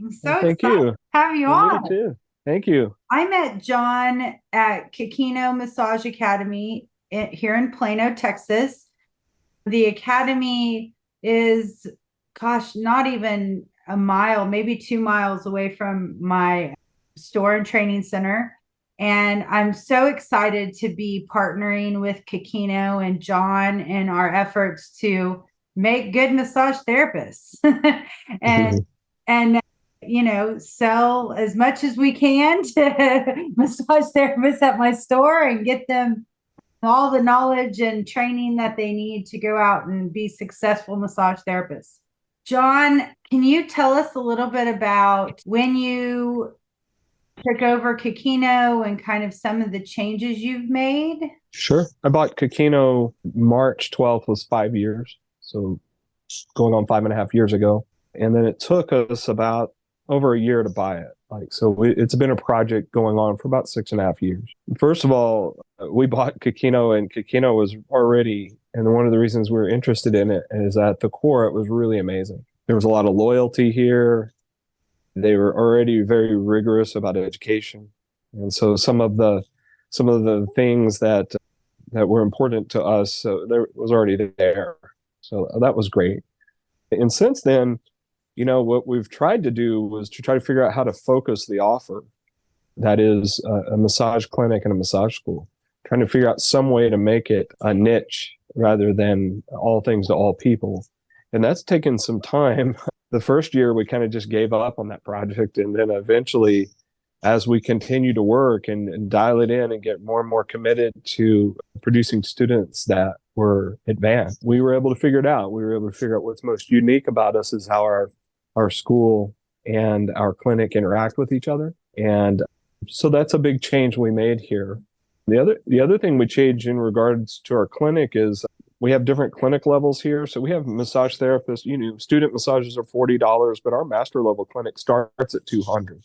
I'm Well, so thank excited to you. have you Well, me on. too. Thank you. I met John at Kekino Massage Academy here in Plano, Texas. The academy is, gosh, not even a mile, maybe 2 miles away from my store and training center. And I'm so excited to be partnering with Kekino and John in our efforts to make good massage therapists and and sell as much as we can to massage therapists at my store and get them all the knowledge and training that they need to go out and be successful massage therapists. John, can you tell us a little bit about when you took over Kikino and kind of some of the changes you've made? Sure. I bought Kekino March 12th was 5 years. So going on 5.5 years ago. And then it took us about over a year to buy it. It's been a project going on for about 6.5 years. First of all, we bought Kekino, and Kekino was already, and one of the reasons we were interested in it is at the core, it was really amazing. There was a lot of loyalty here. They were already very rigorous about education. And so some of the things that were important to us, so there was already there. So that was great. And since then, what we've tried to do was to try to figure out how to focus the offer. That is a massage clinic and a massage school, trying to figure out some way to make it a niche rather than all things to all people. And that's taken some time. The first year, we kind of just gave up on that project. And then eventually, as we continue to work and dial it in and get more and more committed to producing students that were advanced, we were able to figure it out. We were able to figure out what's most unique about us is how our school and our clinic interact with each other. And so that's a big change we made here. The other thing we changed in regards to our clinic is we have different clinic levels here. So we have massage therapists, student massages are $40, but our master level clinic starts at 200.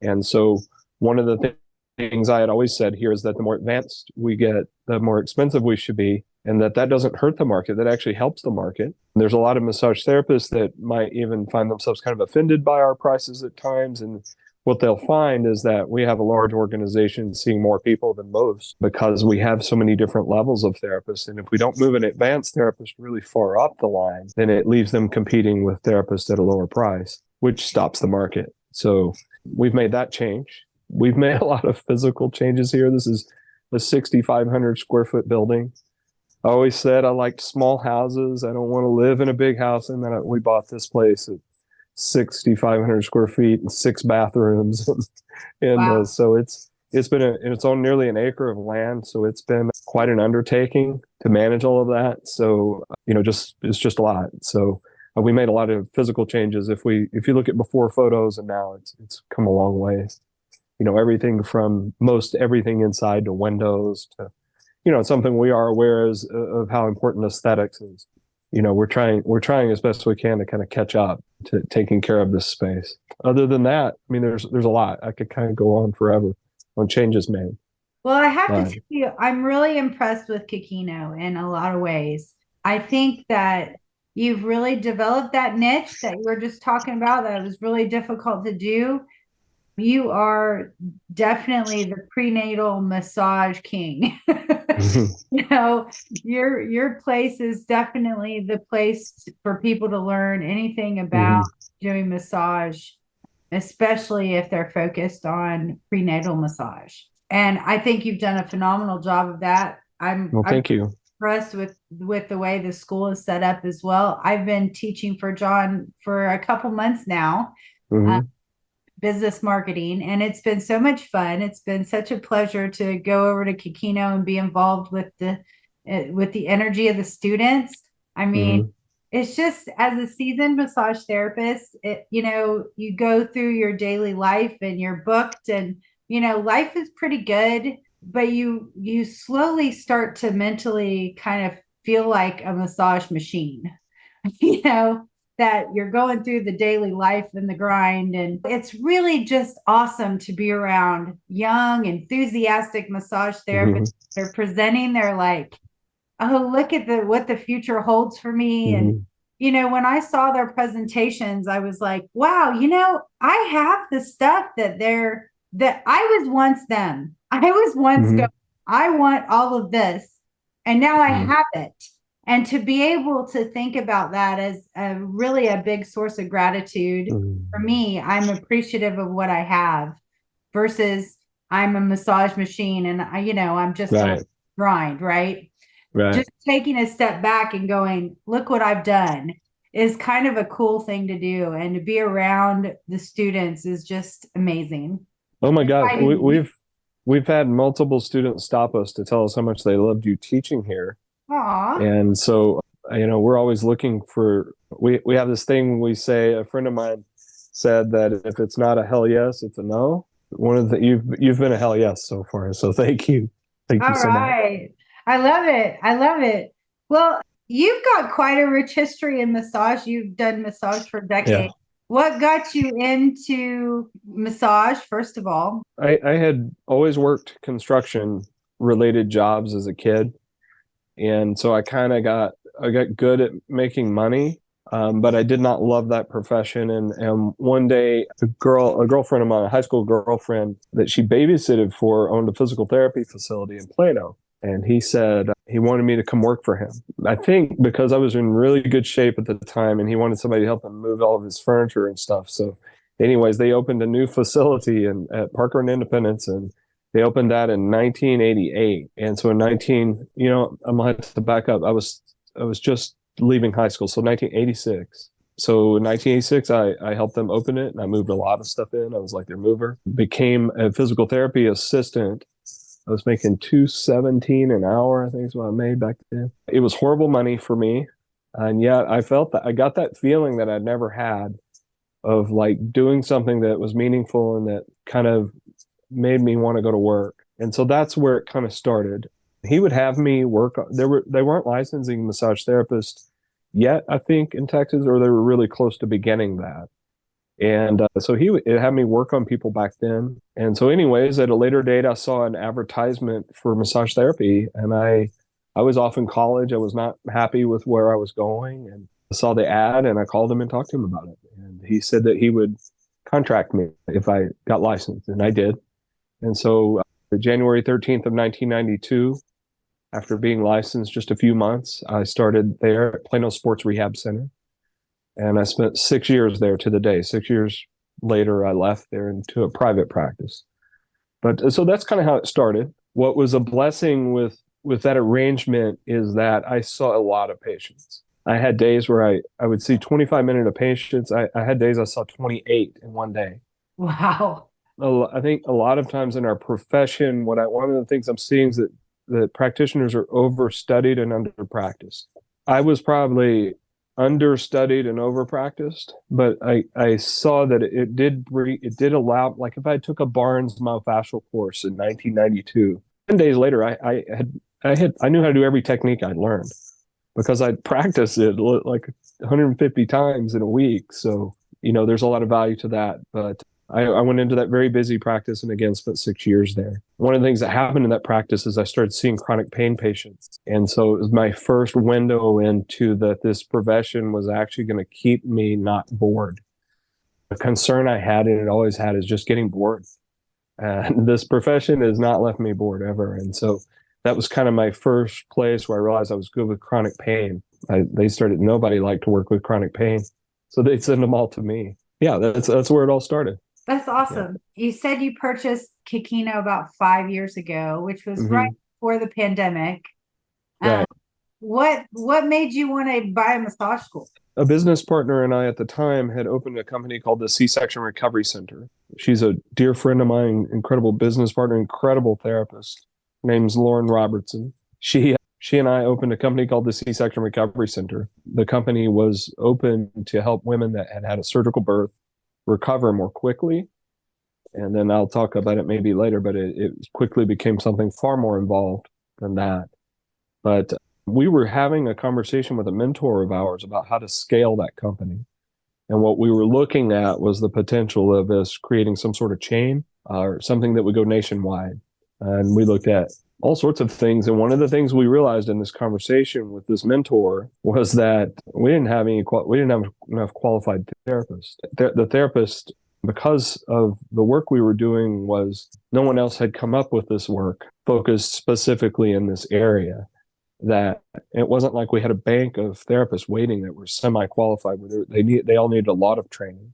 And so one of the things I had always said here is that the more advanced we get, the more expensive we should be, and that doesn't hurt the market. That actually helps the market. There's a lot of massage therapists that might even find themselves kind of offended by our prices at times. And what they'll find is that we have a large organization seeing more people than most because we have so many different levels of therapists. And if we don't move an advanced therapist really far up the line, then it leaves them competing with therapists at a lower price, which stops the market. So we've made that change. We've made a lot of physical changes here. This is a 6,500 square foot building. I always said I liked small houses. I don't want to live in a big house. And then we bought this place at 6,500 square feet and 6 bathrooms. And Wow. so it's on nearly an acre of land. So it's been quite an undertaking to manage all of that. So, it's just a lot. So we made a lot of physical changes. If you look at before photos and now it's come a long way. Everything from most everything inside to windows to, something we are aware of how important aesthetics is. We're trying as best we can to kind of catch up to taking care of this space. Other than that, I mean, there's a lot. I could kind of go on forever on changes made. Well, I have to But tell you, I'm really impressed with Kikino in a lot of ways. I think that you've really developed that niche that you were just talking about that was really difficult to do. You are definitely the prenatal massage king. Your place is definitely the place for people to learn anything about doing massage, especially if they're focused on prenatal massage. And I think you've done a phenomenal job of that. well, I'm thank you. impressed with the way the school is set up as well. I've been teaching for John for a couple months now. Uh, Hmm. Business marketing, and it's been so much fun. It's been such a pleasure to go over to Kikino and be involved with the energy of the students. I mean, Hmm. it's just as a seasoned massage therapist, you go through your daily life and you're booked, and life is pretty good, but you slowly start to mentally kind of feel like a massage machine. you know, that you're going through the daily life and the grind. And it's really just awesome to be around young, enthusiastic massage therapists. Hmm. They're presenting, they're like, oh, look at what the future holds for me. And Hmm. when I saw their presentations, I was like, wow, I have the stuff that I was once them. I was once Hmm. going, I want all of this. And now I Hmm. have it. And to be able to think about that as really a big source of gratitude for Hmm. me, I'm appreciative of what I have versus I'm a massage machine and I'm just on a Right. grind, right? Right. Just taking a step back and going, look what I've done is kind of a cool thing to do. And to be around the students is just amazing. Oh my gosh, Exciting. we've had multiple students stop us to tell us how much they loved you teaching here. Aw. And so, we're always looking for, we have this thing we say, a friend of mine said that if it's not a hell yes, it's a no. One of the, you've been a hell yes so far. So thank you. Thank you All so much. right. I love it. I love it. Well, you've got quite a rich history in massage. You've done massage for Yeah. decades. What got you into massage, first of all? I had always worked construction related jobs as a kid. And so I got good at making money, but I did not love that profession. And one day, a girlfriend of mine, a high school girlfriend that she babysitted for, owned a physical therapy facility in Plano. And he said he wanted me to come work for him. I think because I was in really good shape at the time, and he wanted somebody to help him move all of his furniture and stuff. So, anyways, they opened a new facility at Parker and Independence, and they opened that in 1988. And so in 19, I'm gonna have to back up. I was just leaving high school, so 1986. So in 1986, I helped them open it, and I moved a lot of stuff in. I was like their mover. Became a physical therapy assistant. I was making 217 an hour, I think is what I made back then. It was horrible money for me. And yet I felt that I got that feeling that I'd never had of like doing something that was meaningful and that kind of made me want to go to work. And so that's where it kind of started. He would have me work. They weren't licensing massage therapists yet, I think, in Texas, or they were really close to beginning that. And so he would have me work on people back then. And so, anyways, at a later date, I saw an advertisement for massage therapy, and I was off in college. I was not happy with where I was going, and I saw the ad, and I called him and talked to him about it. And he said that he would contract me if I got licensed, and I did. And so, January 13th of 1992, after being licensed just a few months, I started there at Plano Sports Rehab Center. And I spent 6 years there to the day. 6 years later, I left there into a private practice. But so that's kind of how it started. What was a blessing with that arrangement is that I saw a lot of patients. I had days where I would see 25-minute of patients. I had days I saw 28 in one day. Wow. I think a lot of times in our profession, one of the things I'm seeing is that practitioners are overstudied and underpracticed. I was probably understudied and overpracticed, but I saw that it did allow, like if I took a Barnes myofascial course in 1992, 10 days later I knew how to do every technique I'd learned because I'd practiced it like 150 times in a week. So, there's a lot of value to that. But I went into that very busy practice and again spent 6 years there. One of the things that happened in that practice is I started seeing chronic pain patients. And so it was my first window into that this profession was actually going to keep me not bored. The concern I had and it always had is just getting bored. And this profession has not left me bored ever. And so that was kind of my first place where I realized I was good with chronic pain. Nobody liked to work with chronic pain. So they'd send them all to me. Yeah, that's where it all started. That's Yeah. awesome. You said you purchased Kekino about 5 years ago, which was right Hmm. before the pandemic. Um, Right. what made you want to buy a massage school? A business partner and I at the time had opened a company called the C-Section Recovery Center. She's a dear friend of mine, incredible business partner, incredible therapist. Her name's Lauren Robertson. She and I opened a company called the C-Section Recovery Center. The company was open to help women that had had a surgical birth recover more quickly. And then I'll talk about it maybe later, but it quickly became something far more involved than that. But we were having a conversation with a mentor of ours about how to scale that company. And what we were looking at was the potential of us creating some sort of chain or something that would go nationwide. And we looked at all sorts of things. And one of the things we realized in this conversation with this mentor was that we didn't have enough qualified therapists. The therapist, because of the work we were doing, was no one else had come up with this work focused specifically in this area. That it wasn't like we had a bank of therapists waiting that were semi-qualified. They all needed a lot of training.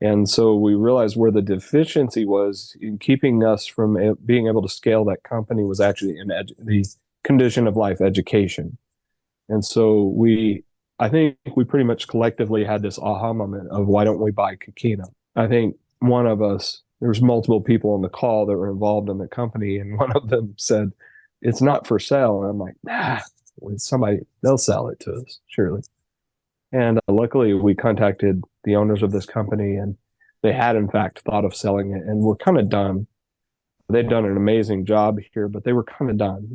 And so we realized where the deficiency was in keeping us from being able to scale that company was actually in the condition of life education. And so I think we pretty much collectively had this aha moment of, why don't we buy Kekino? I think one of us, there was multiple people on the call that were involved in the company, and one of them said, it's not for sale. And I'm like, nah, they'll sell it to us, surely. And luckily, we contacted the owners of this company, and they had, in fact, thought of selling it, and were kind of done. They'd done an amazing job here, but they were kind of done.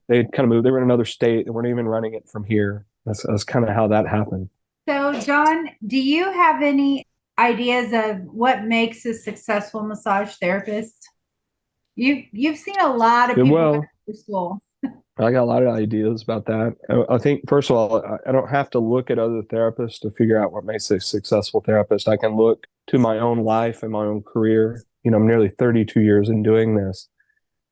They'd kind of moved. They were in another state. They weren't even running it from here. That's kind of how that happened. So, John, do you have any ideas of what makes a successful massage therapist? You've seen a lot of people go to school. I got a lot of ideas about that. I think, first of all, I don't have to look at other therapists to figure out what makes a successful therapist. I can look to my own life and my own career. I'm nearly 32 years in doing this,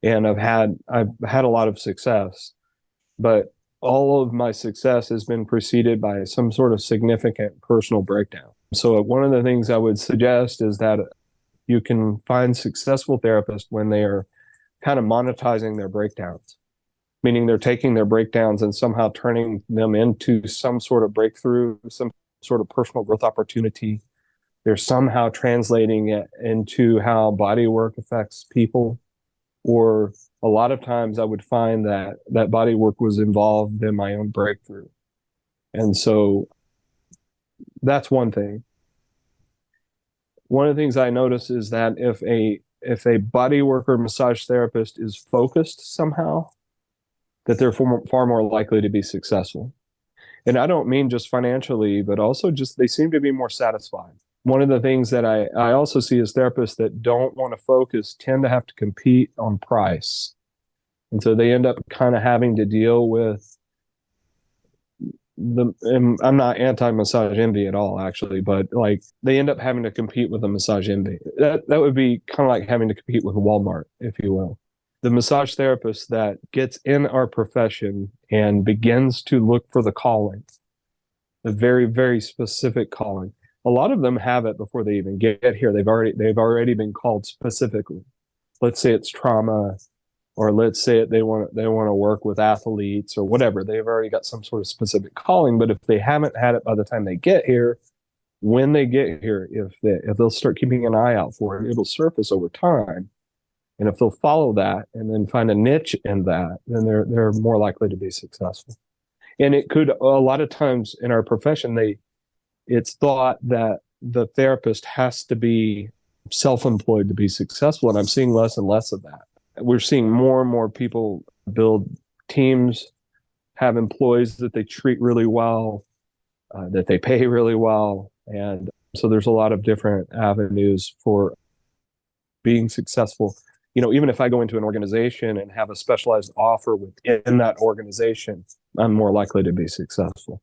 and I've had a lot of success, but all of my success has been preceded by some sort of significant personal breakdown. So one of the things I would suggest is that you can find successful therapists when they are kind of monetizing their breakdowns, meaning they're taking their breakdowns and somehow turning them into some sort of breakthrough, some sort of personal growth opportunity. They're somehow translating it into how body work affects people. Or a lot of times I would find that body work was involved in my own breakthrough. And so that's one thing. One of the things I notice is that if a body worker massage therapist is focused somehow, that they're far more likely to be successful. And I don't mean just financially, but also just they seem to be more satisfied. One of the things that I also see is therapists that don't want to focus tend to have to compete on price. And so they end up kind of having to deal with and I'm not anti-massage envy at all, actually, but like they end up having to compete with the massage envy. That would be kind of like having to compete with Walmart, if you will. The massage therapist that gets in our profession and begins to look for the calling, the very, very specific calling. A lot of them have it before they even get here. They've already been called specifically. Let's say it's trauma, or let's say they want to work with athletes or whatever. They've already got some sort of specific calling. But if they haven't had it by the time they get here, when they get here, if they'll start keeping an eye out for it, it'll surface over time. And if they'll follow that and then find a niche in that, then they're more likely to be successful. And it could, a lot of times in our profession, it's thought that the therapist has to be self-employed to be successful. And I'm seeing less and less of that. We're seeing more and more people build teams, have employees that they treat really well, that they pay really well. And so there's a lot of different avenues for being successful. Even if I go into an organization and have a specialized offer within that organization, I'm more likely to be successful.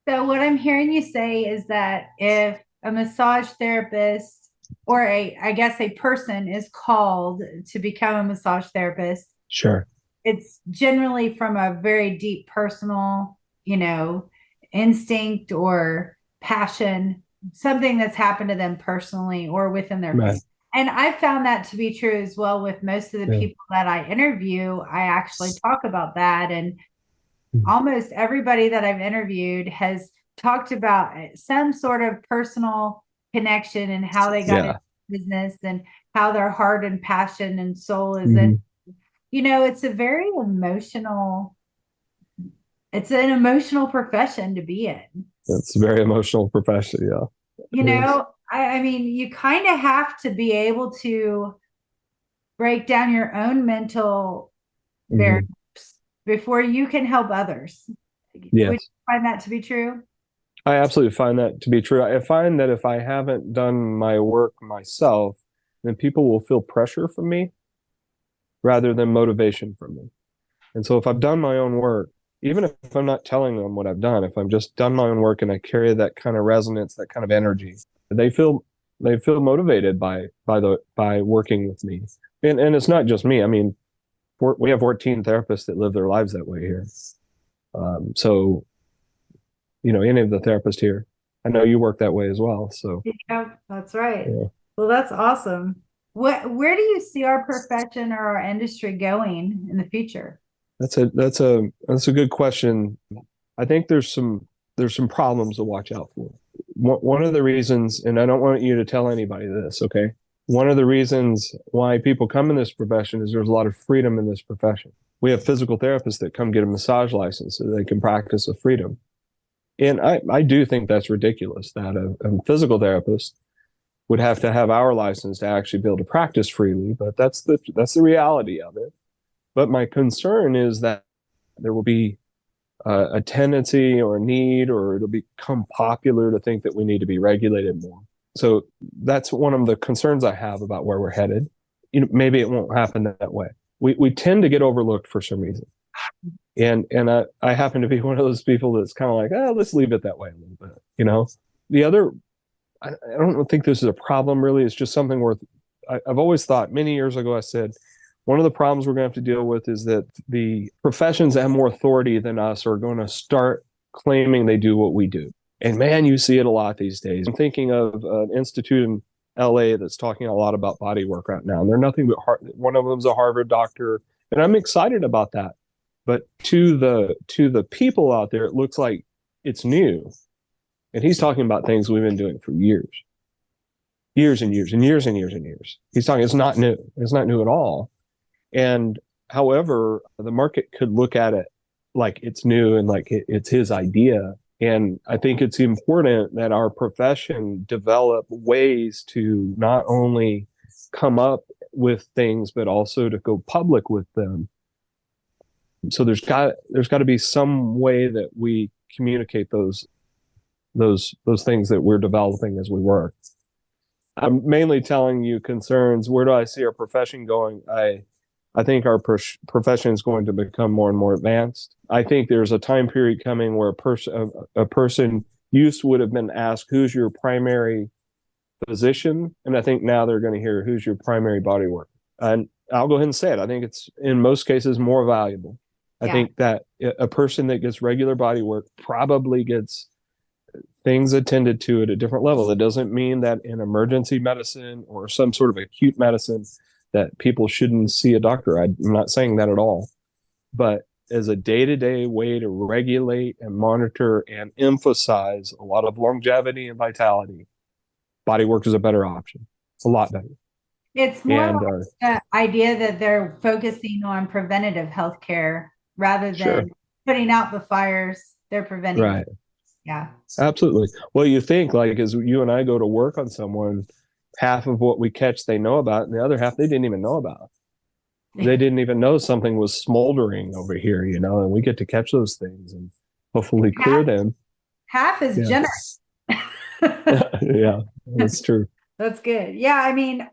So what I'm hearing you say is that if a massage therapist or I guess a person is called to become a massage therapist, sure, it's generally from a very deep personal, instinct or passion, something that's happened to them personally or within their right. And I found that to be true as well with most of the people that I interview. I actually talk about that. And almost everybody that I've interviewed has talked about some sort of personal connection and how they got into business and how their heart and passion and soul is in. It's a very it's an emotional profession to be in. It's a very emotional profession. Yeah. I mean, you kind of have to be able to break down your own mental barriers before you can help others. Yes. Would you find that to be true? I absolutely find that to be true. I find that if I haven't done my work myself, then people will feel pressure from me rather than motivation from me. And so if I've done my own work, even if I'm not telling them what I've done, if I've just done my own work and I carry that kind of resonance, that kind of energy, they feel motivated by working with me. And it's not just me. I mean, we have 14 therapists that live their lives that way here. So, any of the therapists here, I know you work that way as well. So Yeah, that's right. yeah. Well, that's awesome. Where do you see our profession or our industry going in the future? That's a good question. I think there's some problems to watch out for. One of the reasons, and I don't want you to tell anybody this, okay? One of the reasons why people come in this profession is there's a lot of freedom in this profession. We have physical therapists that come get a massage license so they can practice with freedom. And I do think that's ridiculous that a physical therapist would have to have our license to actually be able to practice freely, but that's the reality of it. But my concern is that there will be a tendency or a need, or it'll become popular to think that we need to be regulated more. So that's one of the concerns I have about where we're headed. Maybe it won't happen that way. We tend to get overlooked for some reason. And I happen to be one of those people that's kind of like, let's leave it that way a little bit. The other, I don't think this is a problem really. It's just something worth, I've always thought many years ago, I said, one of the problems we're going to have to deal with is that the professions that have more authority than us are going to start claiming they do what we do. And man, you see it a lot these days. I'm thinking of an institute in LA that's talking a lot about body work right now. And they're nothing but one of them's a Harvard doctor. And I'm excited about that. But to the people out there, it looks like it's new. And he's talking about things we've been doing for years. Years and years and years and years and years. He's talking, it's not new. It's not new at all. And however, the market could look at it like it's new and like it's his idea. And I think it's important that our profession develop ways to not only come up with things, but also to go public with them. So there's got to be some way that we communicate those things that we're developing as we work. I'm mainly telling you concerns. Where do I see our profession going? I think our profession is going to become more and more advanced. I think there's a time period coming where a person used would have been asked, who's your primary physician? And I think now they're going to hear, who's your primary body worker? And I'll go ahead and say it. I think it's in most cases more valuable. I think that a person that gets regular body work probably gets things attended to at a different level. It doesn't mean that in emergency medicine or some sort of acute medicine that people shouldn't see a doctor. I'm not saying that at all. But as a day-to-day way to regulate and monitor and emphasize a lot of longevity and vitality, body work is a better option. A lot better. It's more like the idea that they're focusing on preventative health care rather than putting out the fires. They're preventing. Right. Yeah. Absolutely. Well, you think like as you and I go to work on someone, half of what we catch they know about, and the other half they didn't even know about. They didn't even know something was smoldering over here, and we get to catch those things and hopefully clear them. Half is generous. Yeah, that's true. That's good. Yeah, I mean,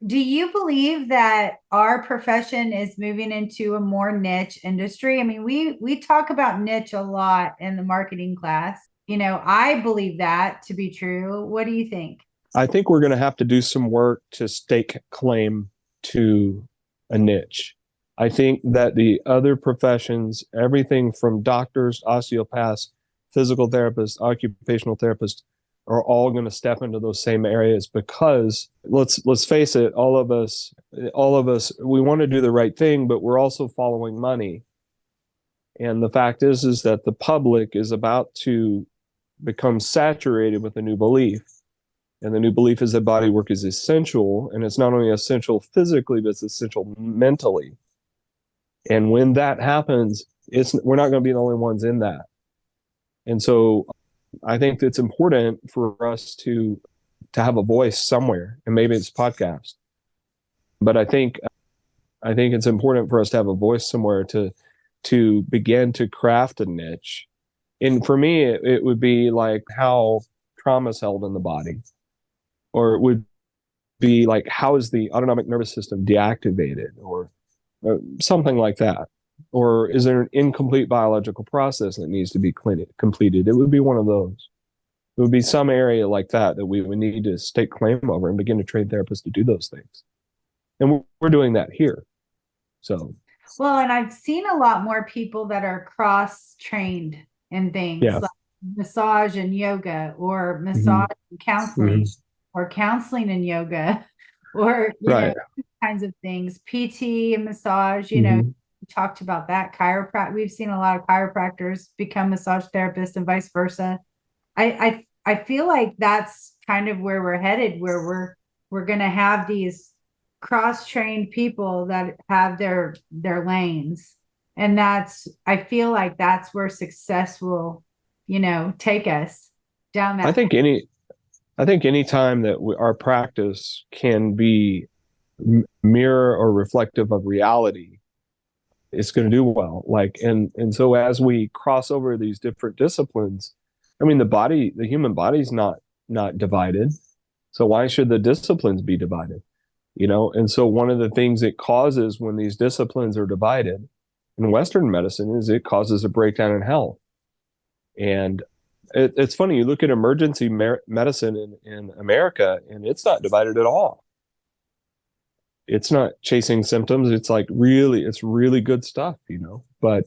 do you believe that our profession is moving into a more niche industry? I mean, we talk about niche a lot in the marketing class. I believe that to be true. What do you think? I think we're going to have to do some work to stake claim to a niche. I think that the other professions, everything from doctors, osteopaths, physical therapists, occupational therapists, are all going to step into those same areas because let's face it, all of us, we want to do the right thing, but we're also following money. And the fact is that the public is about to become saturated with a new belief. And the new belief is that body work is essential, and it's not only essential physically, but it's essential mentally. And when that happens, we're not going to be the only ones in that. And so I think it's important for us to have a voice somewhere, and maybe it's podcast. But I think it's important for us to have a voice somewhere to begin to craft a niche. And for me, it would be like how trauma is held in the body, or it would be like, how is the autonomic nervous system deactivated, or something like that? Or is there an incomplete biological process that needs to be completed? It would be one of those. It would be some area like that that we would need to stake claim over and begin to train therapists to do those things. And we're doing that here. So, well, and I've seen a lot more people that are cross-trained in things yeah. like massage and yoga, or massage Mm-hmm. and counseling, or counseling and yoga, or, Right. kinds of things, PT and massage, we talked about that. We've seen a lot of chiropractors become massage therapists and vice versa. I feel like that's kind of where we're headed, where we're going to have these cross-trained people that have their lanes. And I feel like that's where success will, take us down that. I think any time that our practice can be mirror or reflective of reality, it's going to do well. And so as we cross over these different disciplines, I mean, the human body's not divided. So why should the disciplines be divided? And so one of the things it causes when these disciplines are divided in Western medicine is it causes a breakdown in health. And it's funny, you look at emergency medicine in America, and it's not divided at all. It's not chasing symptoms. It's really good stuff, But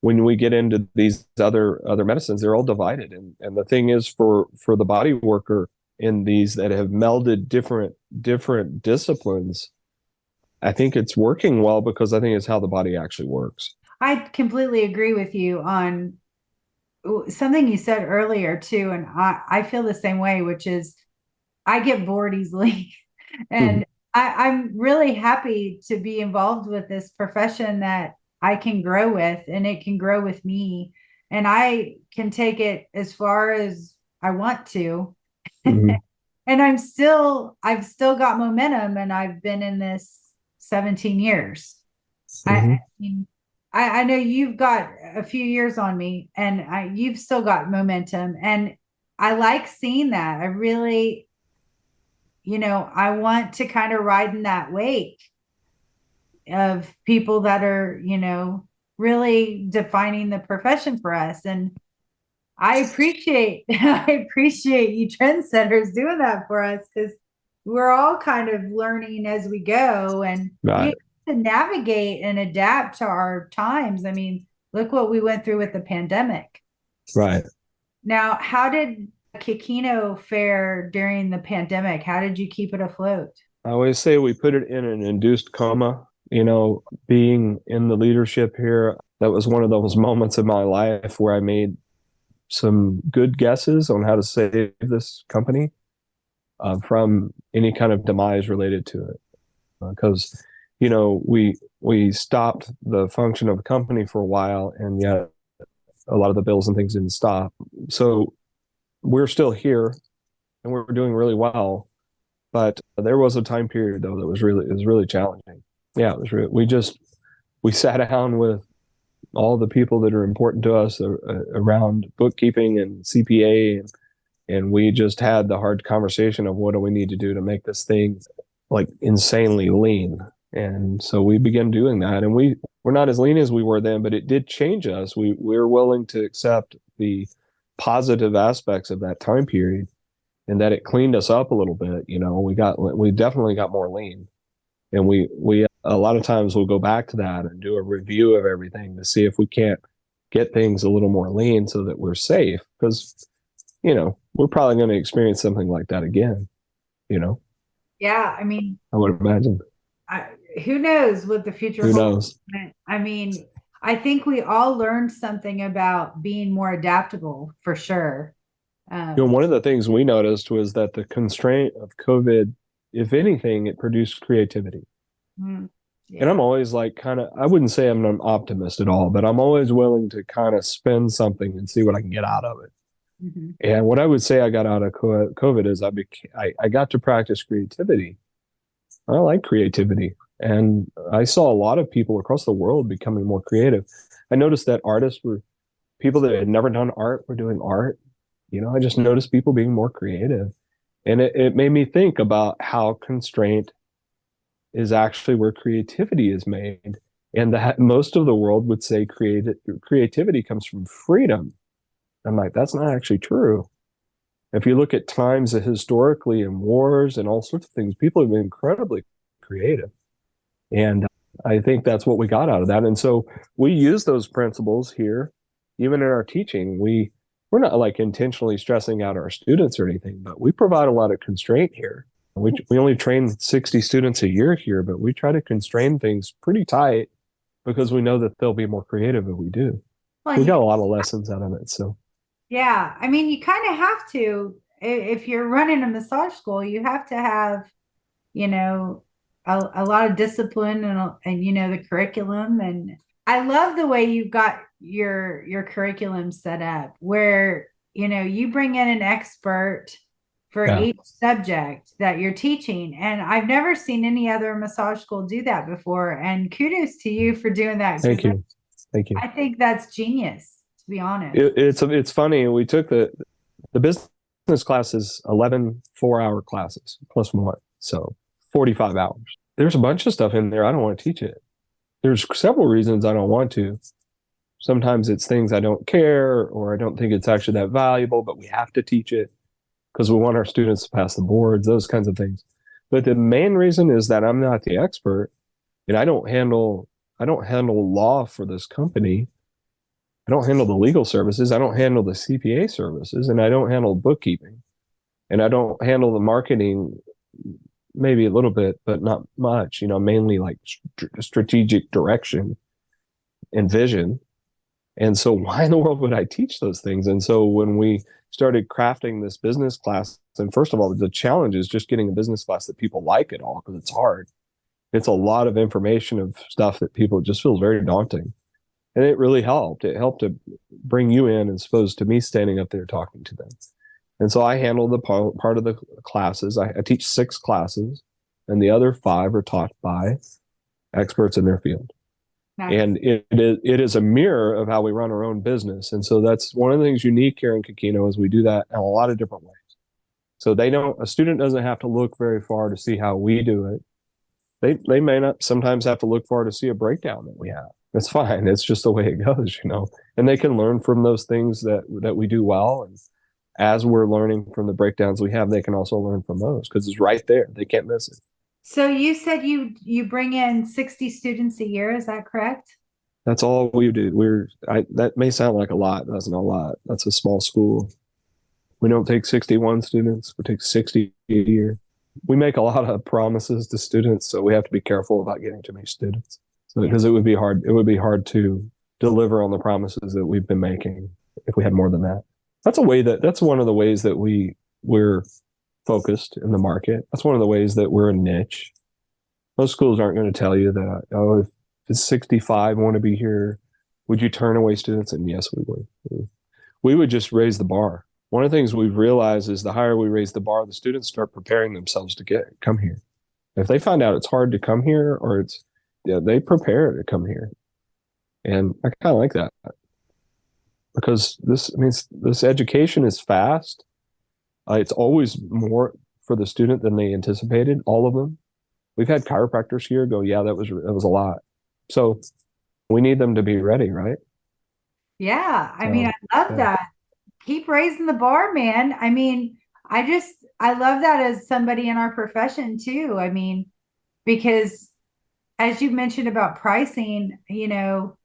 when we get into these other medicines, they're all divided. And the thing is, for the body worker in these that have melded different disciplines, I think it's working well, because I think it's how the body actually works. I completely agree with you on something you said earlier too. And I feel the same way, which is I get bored easily. And I'm really happy to be involved with this profession that I can grow with, and it can grow with me, and I can take it as far as I want to. And I've still got momentum, and I've been in this 17 years. I mean, I know you've got a few years on me, and you've still got momentum, and I like seeing that. I really, I want to kind of ride in that wake of people that are, really defining the profession for us. And I appreciate you trendsetters doing that for us, because we're all kind of learning as we go, and we have to navigate and adapt to our times. I mean, look what we went through with the pandemic. Right. Now, how did Kekino fare during the pandemic? How did you keep it afloat? I always say we put it in an induced coma. Being in the leadership here, that was one of those moments in my life where I made some good guesses on how to save this company from any kind of demise related to it. Because, we stopped the function of the company for a while, and yet a lot of the bills and things didn't stop. So we're still here, and we're doing really well. But there was a time period, though, that was really challenging. Yeah, it was we sat down with all the people that are important to us around bookkeeping and CPA, and we just had the hard conversation of what do we need to do to make this thing like insanely lean. And so we began doing that, and we're not as lean as we were then, but it did change us. We're willing to accept the positive aspects of that time period, and that it cleaned us up a little bit. We definitely got more lean, and we a lot of times we'll go back to that and do a review of everything to see if we can't get things a little more lean so that we're safe, because we're probably going to experience something like that again. Yeah, I mean, I would imagine. Who knows what the future Who holds? knows? I mean, I think we all learned something about being more adaptable, for sure. One of the things we noticed was that the constraint of COVID, if anything, it produced creativity. Yeah. And I'm always I wouldn't say I'm an optimist at all, but I'm always willing to kind of spin something and see what I can get out of it. And what I would say I got out of COVID is I got to practice creativity. I like creativity. And I saw a lot of people across the world becoming more creative. I noticed that people that had never done art were doing art. I just noticed people being more creative. And it made me think about how constraint is actually where creativity is made. And that most of the world would say creativity comes from freedom. I'm like, that's not actually true. If you look at times that historically in wars and all sorts of things, people have been incredibly creative. And I think that's what we got out of that. And so we use those principles here, even in our teaching. We're not like intentionally stressing out our students or anything, but we provide a lot of constraint here. We only train 60 students a year here, but we try to constrain things pretty tight because we know that they'll be more creative if we do. Well, We you, got a lot of lessons out of it. So yeah, I mean, you kind of have to, if you're running a massage school, you have to have, you know, a lot of discipline and, you know, the curriculum. And I love the way you've got your curriculum set up where, you know, you bring in an expert for yeah, each subject that you're teaching. And I've never seen any other massage school do that before. And kudos to you for doing that thank because you. Thank you. I think that's genius, to be honest. It's funny. We took the business class is 11 4-hour classes plus one. So 45 hours. There's a bunch of stuff in there. I don't want to teach it. There's several reasons I don't want to. Sometimes it's things I don't care or I don't think it's actually that valuable, but we have to teach it because we want our students to pass the boards, those kinds of things. But the main reason is that I'm not the expert and I don't handle law for this company. I don't handle the legal services. I don't handle the CPA services, and I don't handle bookkeeping, and I don't handle the marketing, maybe a little bit, but not much. You know, mainly like strategic direction and vision. And so, why in the world would I teach those things? And so, when we started crafting this business class, and first of all, the challenge is just getting a business class that people like it all because it's hard. It's a lot of information of stuff that people just feels very daunting. And it really helped. It helped to bring you in as opposed to me standing up there talking to them. And so I handle the part of the classes. I teach 6 classes, and the other 5 are taught by experts in their field. Nice. And it is a mirror of how we run our own business. And so that's one of the things unique here in Kekino is we do that in a lot of different ways. So a student doesn't have to look very far to see how we do it. They may not sometimes have to look far to see a breakdown that we have. That's fine. It's just the way it goes, you know. And they can learn from those things that we do well. And as we're learning from the breakdowns we have, they can also learn from those because it's right there. They can't miss it. So you said you bring in 60 students a year, is that correct? That's all we do. That may sound like a lot. That's not a lot. That's a small school. We don't take 61 students. We take 60 a year. We make a lot of promises to students, so we have to be careful about getting too many students. So because it would be hard to deliver on the promises that we've been making if we had more than that. That's one of the ways that we're focused in the market. That's one of the ways that we're a niche. Most schools aren't going to tell you that, oh, if it's 65 want to be here, would you turn away students? And yes, we would. We would just raise the bar. One of the things we've realized is the higher we raise the bar, the students start preparing themselves to come here. If they find out it's hard to come here or they prepare to come here. And I kind of like that because this education is fast. It's always more for the student than they anticipated, all of them. We've had chiropractors here go, yeah, that was a lot. So we need them to be ready, right? Yeah, I mean, So, I love yeah. that. Keep raising the bar, man. I mean, I love that as somebody in our profession too. I mean, because as you mentioned about pricing, you know,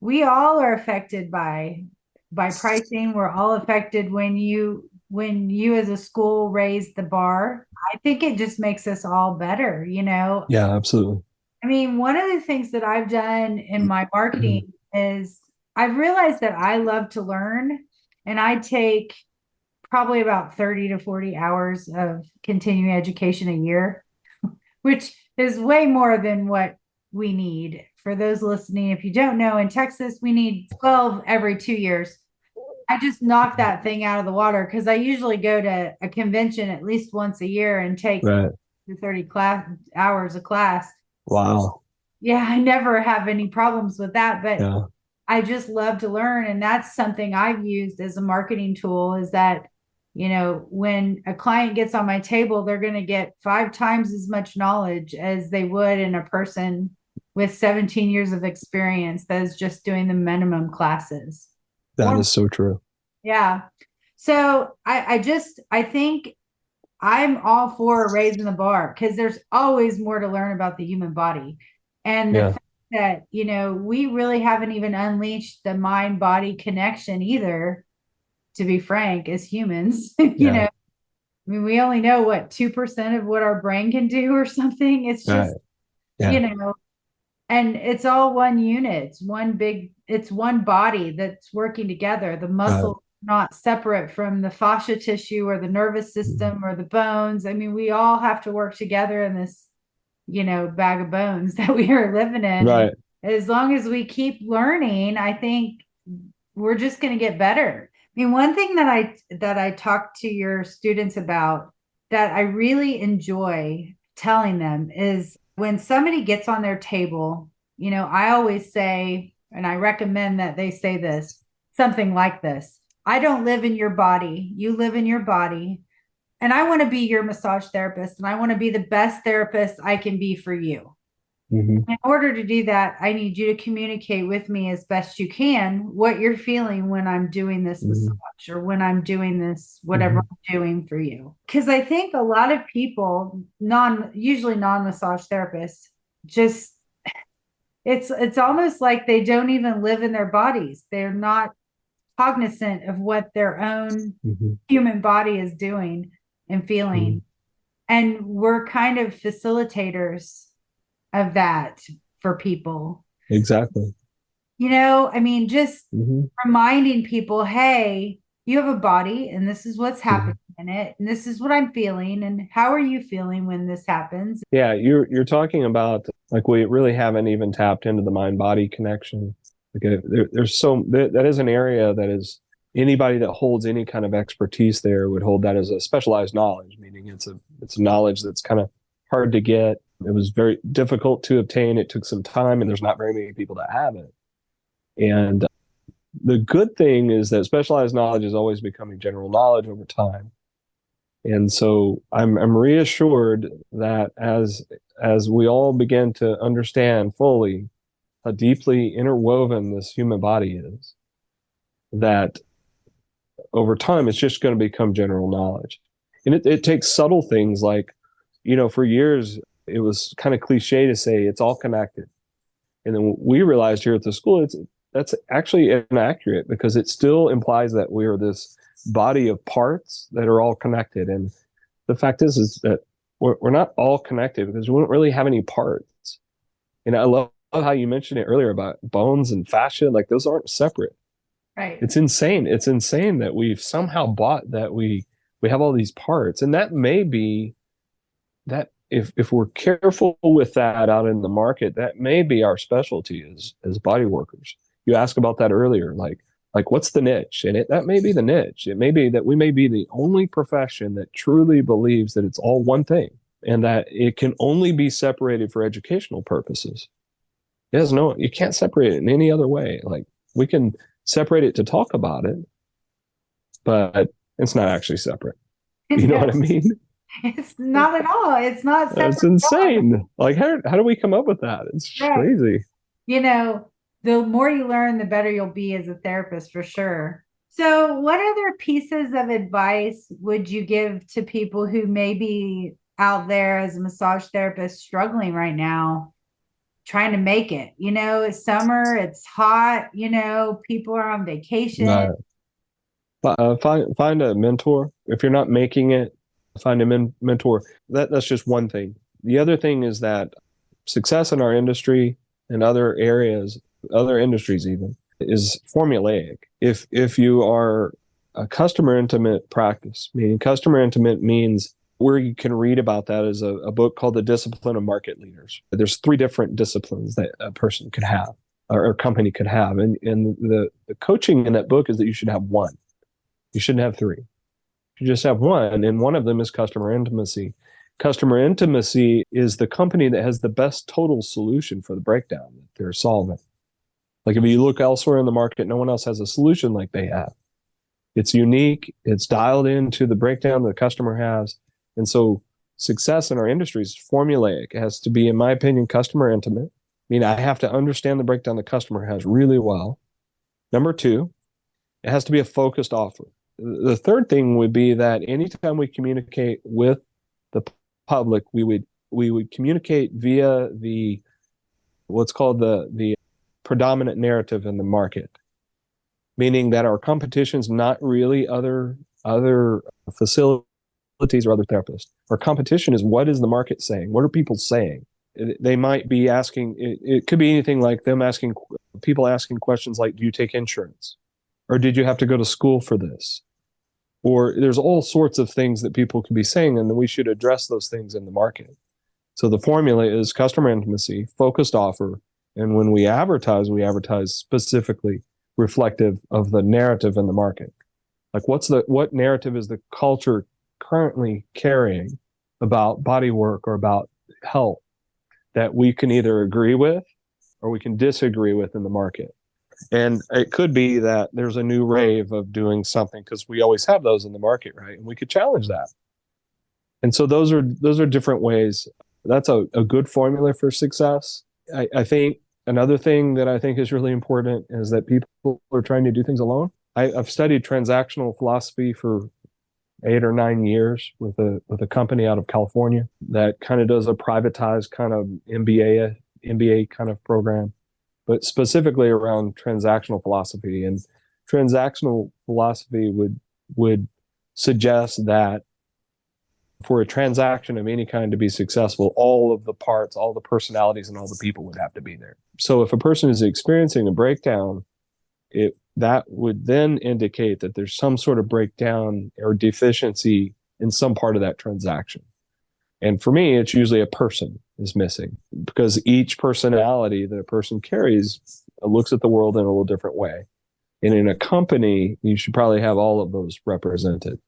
we all are affected by pricing. We're all affected when you as a school raise the bar. I think it just makes us all better, you know. Yeah, absolutely. I mean, one of the things that I've done in my marketing is I've realized that I love to learn and I take probably about 30 to 40 hours of continuing education a year, which is way more than what we need. For those listening, if you don't know, in Texas, we need 12 every 2 years. I just knocked that thing out of the water because I usually go to a convention at least once a year and take Right. 30 hours of class. Wow. Yeah, I never have any problems with that, but Yeah. I just love to learn. And that's something I've used as a marketing tool is that When a client gets on my table, they're going to get 5 times as much knowledge as they would in a person with 17 years of experience that is just doing the minimum classes. That is so true. Yeah. So I think I'm all for raising the bar because there's always more to learn about the human body. And the fact that, we really haven't even unleashed the mind body connection either, to be frank, as humans. I mean, we only know what 2% of what our brain can do or something. It's just, and it's all one unit. It's one body that's working together. The muscle not separate from the fascia tissue or the nervous system or the bones. I mean, we all have to work together in this, bag of bones that we are living in. Right. And as long as we keep learning, I think we're just going to get better. I mean, one thing that I talk to your students about that I really enjoy telling them is when somebody gets on their table, I always say, and I recommend that they say this, something like this: I don't live in your body. You live in your body. And I want to be your massage therapist, and I want to be the best therapist I can be for you. Mm-hmm. In order to do that, I need you to communicate with me as best you can what you're feeling when I'm doing this massage or when I'm doing this, whatever I'm doing for you. Because I think a lot of people, usually non-massage therapists, just it's almost like they don't even live in their bodies. They're not cognizant of what their own human body is doing and feeling. And we're kind of facilitators of that for people. Exactly. I mean, just reminding people, hey, you have a body and this is what's happening in it. And this is what I'm feeling. And how are you feeling when this happens? Yeah, you're talking about, like, we really haven't even tapped into the mind body connection. Like, that is an area that is, anybody that holds any kind of expertise there would hold that as a specialized knowledge, meaning it's a knowledge that's kind of hard to get. It was very difficult to obtain. It took some time, and there's not very many people that have it. And the good thing is that specialized knowledge is always becoming general knowledge over time. And so I'm reassured that as we all begin to understand fully how deeply interwoven this human body is, that over time it's just going to become general knowledge. And it takes subtle things like, for years it was kind of cliche to say it's all connected. And then we realized here at the school, that's actually inaccurate, because it still implies that we are this body of parts that are all connected. And the fact is that we're not all connected, because we don't really have any parts. And I love how you mentioned it earlier about bones and fascia. Like, those aren't separate. Right. It's insane. It's insane that we've somehow bought that we have all these parts. And that may be that if we're careful with that out in the market, that may be our specialty as body workers. You asked about that earlier, like what's the niche? And that may be the niche. It may be that we may be the only profession that truly believes that it's all one thing, and that it can only be separated for educational purposes. You can't separate it in any other way. Like, we can separate it to talk about it, but it's not actually separate. You know what I mean? It's not at all. It's not separate. It's insane. Like, how do we come up with that? It's crazy. The more you learn, the better you'll be as a therapist, for sure. So what other pieces of advice would you give to people who may be out there as a massage therapist struggling right now, trying to make it? It's summer, it's hot, people are on vacation. Find a mentor. If you're not making it, find a mentor. That's just one thing. The other thing is that success in our industry and other areas, other industries even, is formulaic. If you are a customer intimate practice, meaning customer intimate means where you can read about that is a book called The Discipline of Market Leaders. There's 3 different disciplines that a person could have, or a company could have. And the coaching in that book is that you should have one. You shouldn't have 3. You just have one, and one of them is customer intimacy. Customer intimacy is the company that has the best total solution for the breakdown that they're solving. Like, if you look elsewhere in the market, no one else has a solution like they have. It's unique. It's dialed into the breakdown the customer has. And so success in our industry is formulaic. It has to be, in my opinion, customer intimate. I mean, I have to understand the breakdown the customer has really well. Number two, it has to be a focused offer. The third thing would be that anytime we communicate with the public, we would communicate via the what's called the predominant narrative in the market, meaning that our competition is not really other facilities or other therapists. Our competition is, what is the market saying? What are people saying? They might be asking, it could be anything like people asking questions like, do you take insurance? Or did you have to go to school for this? Or there's all sorts of things that people could be saying, and then we should address those things in the market. So the formula is customer intimacy, focused offer, and when we advertise specifically reflective of the narrative in the market. Like what narrative is the culture currently carrying about body work or about health that we can either agree with or we can disagree with in the market. And it could be that there's a new rave of doing something, because we always have those in the market, right? And we could challenge that. And so those are different ways. That's a good formula for success. I think another thing that I think is really important is that people are trying to do things alone. I've studied transactional philosophy for 8 or 9 years with a company out of California that kind of does a privatized kind of MBA kind of program, but specifically around transactional philosophy. And transactional philosophy would suggest that for a transaction of any kind to be successful, all of the parts, all the personalities, and all the people would have to be there. So if a person is experiencing a breakdown, that would then indicate that there's some sort of breakdown or deficiency in some part of that transaction. And for me, it's usually a person is missing, because each personality that a person carries looks at the world in a little different way. And in a company, you should probably have all of those represented.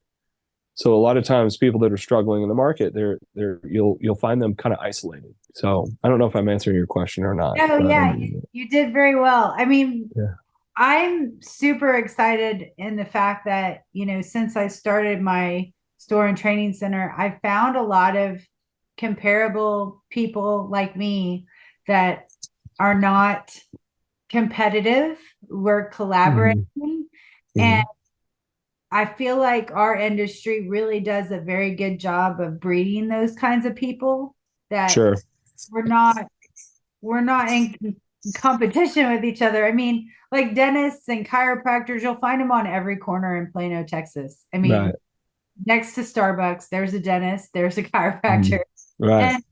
So a lot of times people that are struggling in the market, you'll find them kind of isolated. So I don't know if I'm answering your question or not. Oh, yeah, you did very well. I mean, yeah. I'm super excited in the fact that, since I started my store and training center, I found a lot of comparable people like me that are not competitive. We're collaborating. Mm-hmm. And I feel like our industry really does a very good job of breeding those kinds of people that sure. we're not in competition with each other. I mean, like dentists and chiropractors, you'll find them on every corner in Plano, Texas. I mean, right. Next to Starbucks, there's a dentist, there's a chiropractor. Right. And,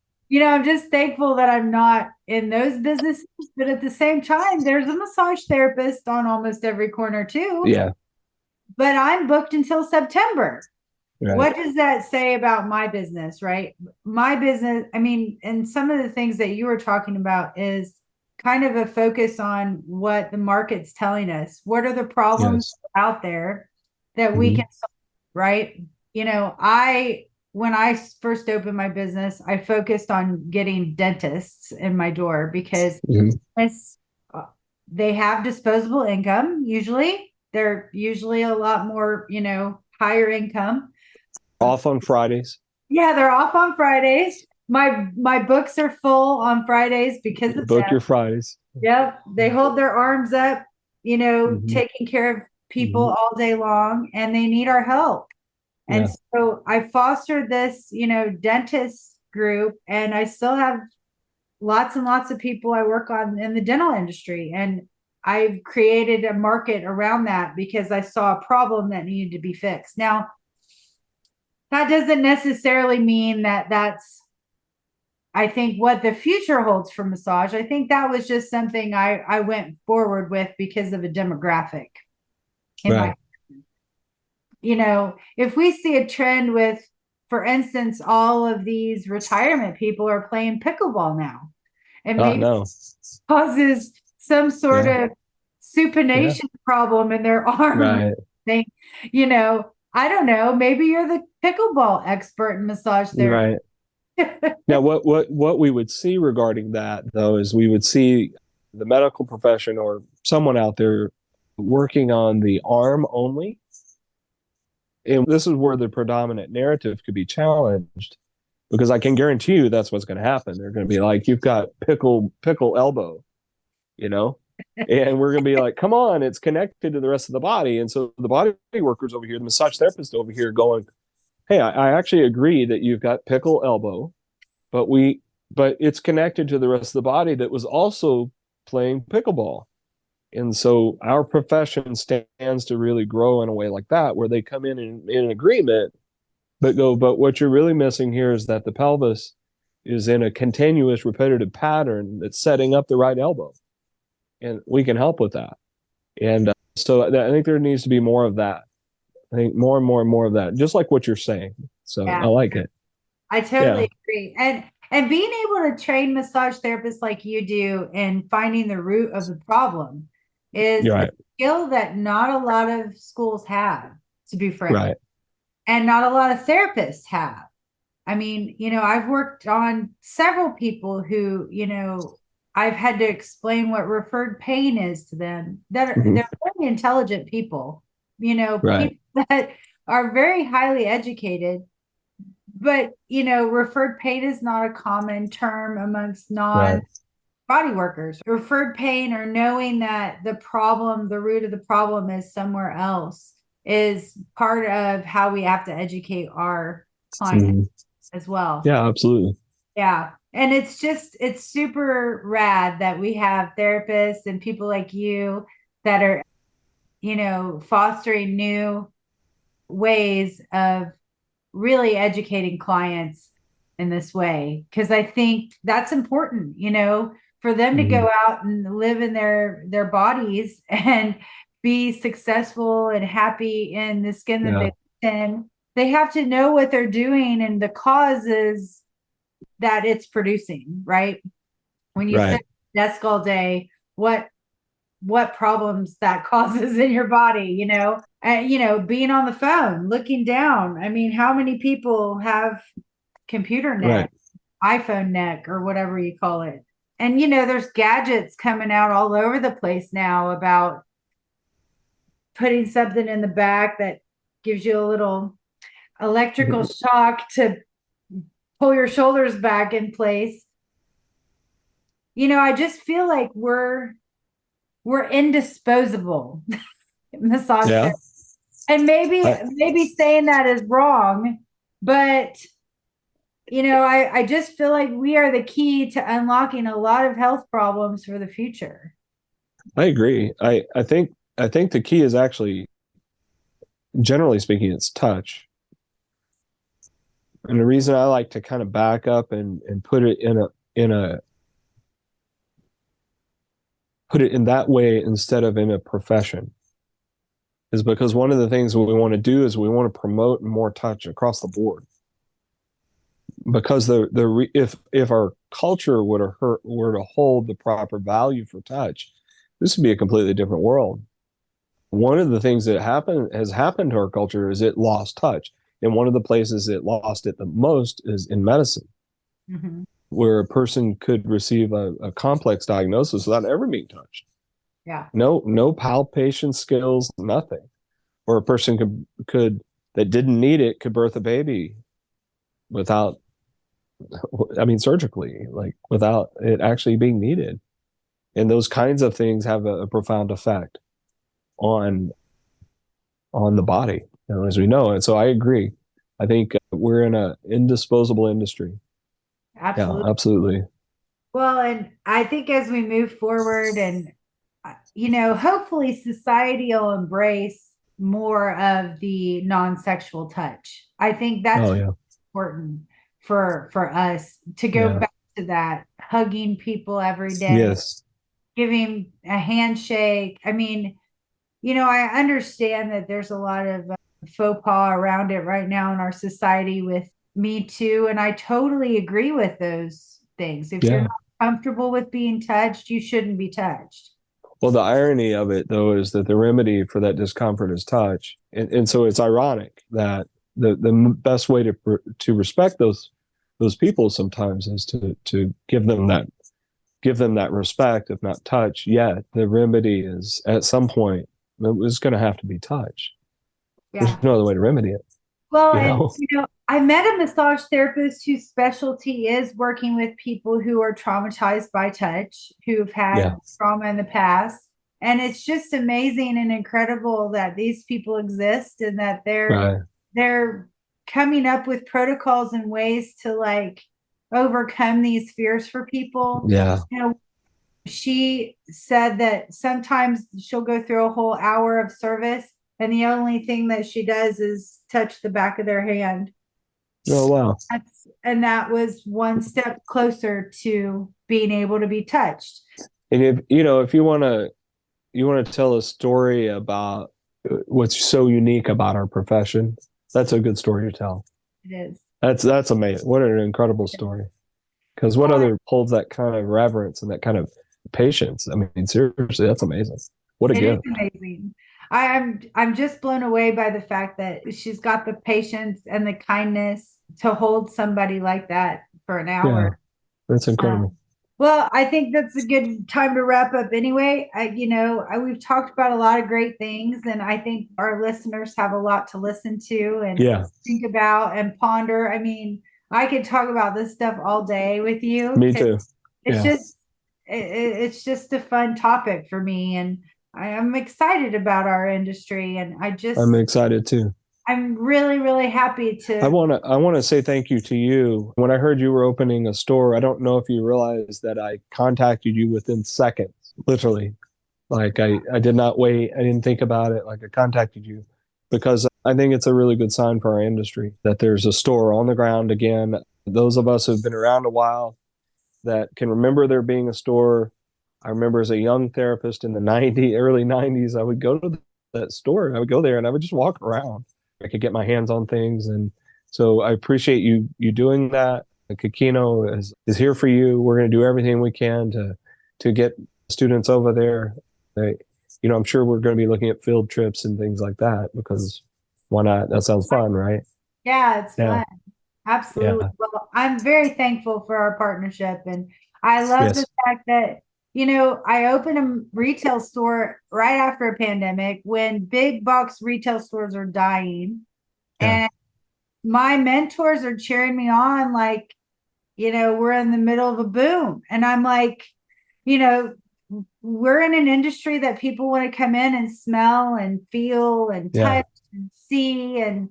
I'm just thankful that I'm not in those businesses, but at the same time, there's a massage therapist on almost every corner too. Yeah. But I'm booked until September. Right. What does that say about my business, right? My business, I mean, and some of the things that you were talking about is kind of a focus on what the market's telling us. What are the problems out there that we can solve, right? When I first opened my business, I focused on getting dentists in my door because they have disposable income. Usually they're usually a lot more, higher income. Off on Fridays. Yeah, they're off on Fridays. My books are full on Fridays because of book your Fridays. Yep. They hold their arms up, taking care of people all day long, and they need our help. And so I fostered this, dentist group, and I still have lots and lots of people I work on in the dental industry. And I've created a market around that because I saw a problem that needed to be fixed. Now, that doesn't necessarily mean that that's, I think, what the future holds for massage. I think that was just something I went forward with because of a demographic. Right. If we see a trend with, for instance, all of these retirement people are playing pickleball now, and maybe causes some sort of supination problem in their arm. Right. Thing, I don't know. Maybe you're the pickleball expert in massage therapy. Right. Now, what we would see regarding that, though, is we would see the medical profession or someone out there working on the arm only, And this is where the predominant narrative could be challenged, because I can guarantee you that's what's going to happen. They're going to be like, you've got pickle elbow, you know, and we're going to be like, come on, it's connected to the rest of the body. And so the body workers over here, the massage therapist over here going, hey, I actually agree that you've got pickle elbow, but it's connected to the rest of the body that was also playing pickleball. And so our profession stands to really grow in a way like that, where they come in agreement, but what you're really missing here is that the pelvis is in a continuous repetitive pattern that's setting up the right elbow. And we can help with that. And so I think there needs to be more of that. I think more and more and more of that, just like what you're saying. So Yeah. I like it. I totally agree. And being able to train massage therapists like you do and finding the root of the problem is Right. a skill that not a lot of schools have, to be frank. Right. And not a lot of therapists have. I mean, I've worked on several people who, I've had to explain what referred pain is to them. They're very intelligent people, Right. people that are very highly educated. But, referred pain is not a common term amongst non-body workers. Referred pain, or knowing that the root of the problem is somewhere else, is part of how we have to educate our clients as well. Yeah, absolutely. Yeah. And it's super rad that we have therapists and people like you that are, fostering new ways of really educating clients in this way. Because I think that's important, for them to go out and live in their bodies and be successful and happy in the skin that they live in. They have to know what they're doing and the causes that it's producing, right? When you sit at the desk all day, what problems that causes in your body, being on the phone, looking down. I mean, how many people have computer neck, iPhone neck, or whatever you call it? And, there's gadgets coming out all over the place now about putting something in the back that gives you a little electrical shock to pull your shoulders back in place. I just feel like we're indisposable massage therapists. And maybe saying that is wrong, but I just feel like we are the key to unlocking a lot of health problems for the future. I agree. I think the key is actually, generally speaking, it's touch. And the reason I like to kind of back up and put it in that way instead of in a profession is because one of the things we want to do is we want to promote more touch across the board. Because if our culture were to hold the proper value for touch, this would be a completely different world. One of the things that has happened to our culture is it lost touch. And one of the places it lost it the most is in medicine, where a person could receive a complex diagnosis without ever being touched. Yeah. No palpation skills, nothing. Or a person could that didn't need it could birth a baby without, surgically, like without it actually being needed. And those kinds of things have a profound effect on the body, as we know. And so I agree. I think we're in an indisposable industry. Absolutely. Yeah, absolutely. Well, and I think as we move forward and, hopefully society will embrace more of the non-sexual touch. I think that's important for us to go back to that, hugging people every day. Yes. Giving a handshake. I mean, I understand that there's a lot of faux pas around it right now in our society with Me Too. And I totally agree with those things. If you're not comfortable with being touched, you shouldn't be touched. Well, the irony of it, though, is that the remedy for that discomfort is touch. And so it's ironic that the best way to respect those people sometimes is to give them that respect, if not touch. Yet the remedy is at some point it was going to have to be touch. Yeah. no other way to remedy it. Well, You and know? I met a massage therapist whose specialty is working with people who are traumatized by touch, who've Yeah. had trauma in the past. And it's just amazing and incredible that these people exist and that Right. they're coming up with protocols and ways to like overcome these fears for people. Yeah. She said that sometimes she'll go through a whole hour of service and the only thing that she does is touch the back of their hand. Oh, wow. And that was one step closer to being able to be touched. And if you want to tell a story about what's so unique about our profession, that's a good story to tell. It is. That's amazing. What an incredible story. Because what other holds that kind of reverence and that kind of patience? I mean, seriously, that's amazing. What a It gift. is amazing. I'm just blown away by the fact that she's got the patience and the kindness to hold somebody like that for an hour. Yeah, that's incredible. Well, I think that's a good time to wrap up anyway. We've talked about a lot of great things, and I think our listeners have a lot to listen to and think about and ponder. I mean, I could talk about this stuff all day with you. Me too. It's just a fun topic for me, and I'm excited about our industry, and I'm excited too. I'm really, really happy to. I want to say thank you to you. When I heard you were opening a store, I don't know if you realized that I contacted you within seconds, literally. Like I did not wait. I didn't think about it. Like I contacted you because I think it's a really good sign for our industry that there's a store on the ground again. Those of us who've been around a while that can remember there being a store. I remember as a young therapist in the early 90s, I would go to that store. I would go there and I would just walk around. I could get my hands on things. And so I appreciate you doing that. Kekino is here for you. We're going to do everything we can to get students over there. I'm sure we're going to be looking at field trips and things like that because why not? That sounds fun, right? Yeah, it's fun. Absolutely. Yeah. Well, I'm very thankful for our partnership. And I love the fact that, I opened a retail store right after a pandemic when big box retail stores are dying. And my mentors are cheering me on like, we're in the middle of a boom. And I'm like, we're in an industry that people want to come in and smell and feel and touch and see. And,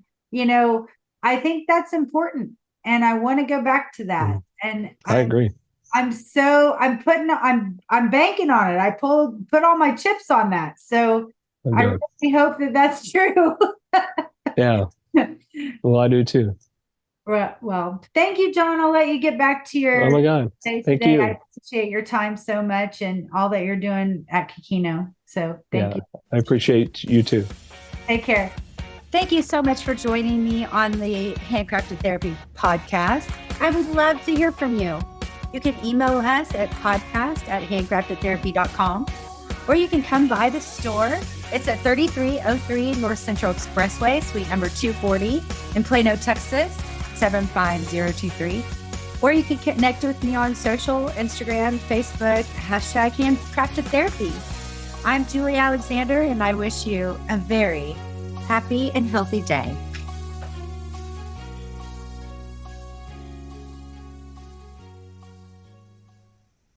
I think that's important. And I want to go back to that. And I agree. I'm banking on it. I put all my chips on that. So I really hope that that's true. Yeah. Well, I do too. Well, thank you, John. I'll let you get back to your Oh my God. Thank you. I appreciate your time so much and all that you're doing at Kekino. So thank you. I appreciate you too. Take care. Thank you so much for joining me on the Handcrafted Therapy podcast. I would love to hear from you. You can email us at podcast@handcraftedtherapy.com, or you can come by the store. It's at 3303 North Central Expressway, suite number 240 in Plano, Texas, 75023. Or you can connect with me on social, Instagram, Facebook, #HandcraftedTherapy. I'm Julie Alexander, and I wish you a very happy and healthy day.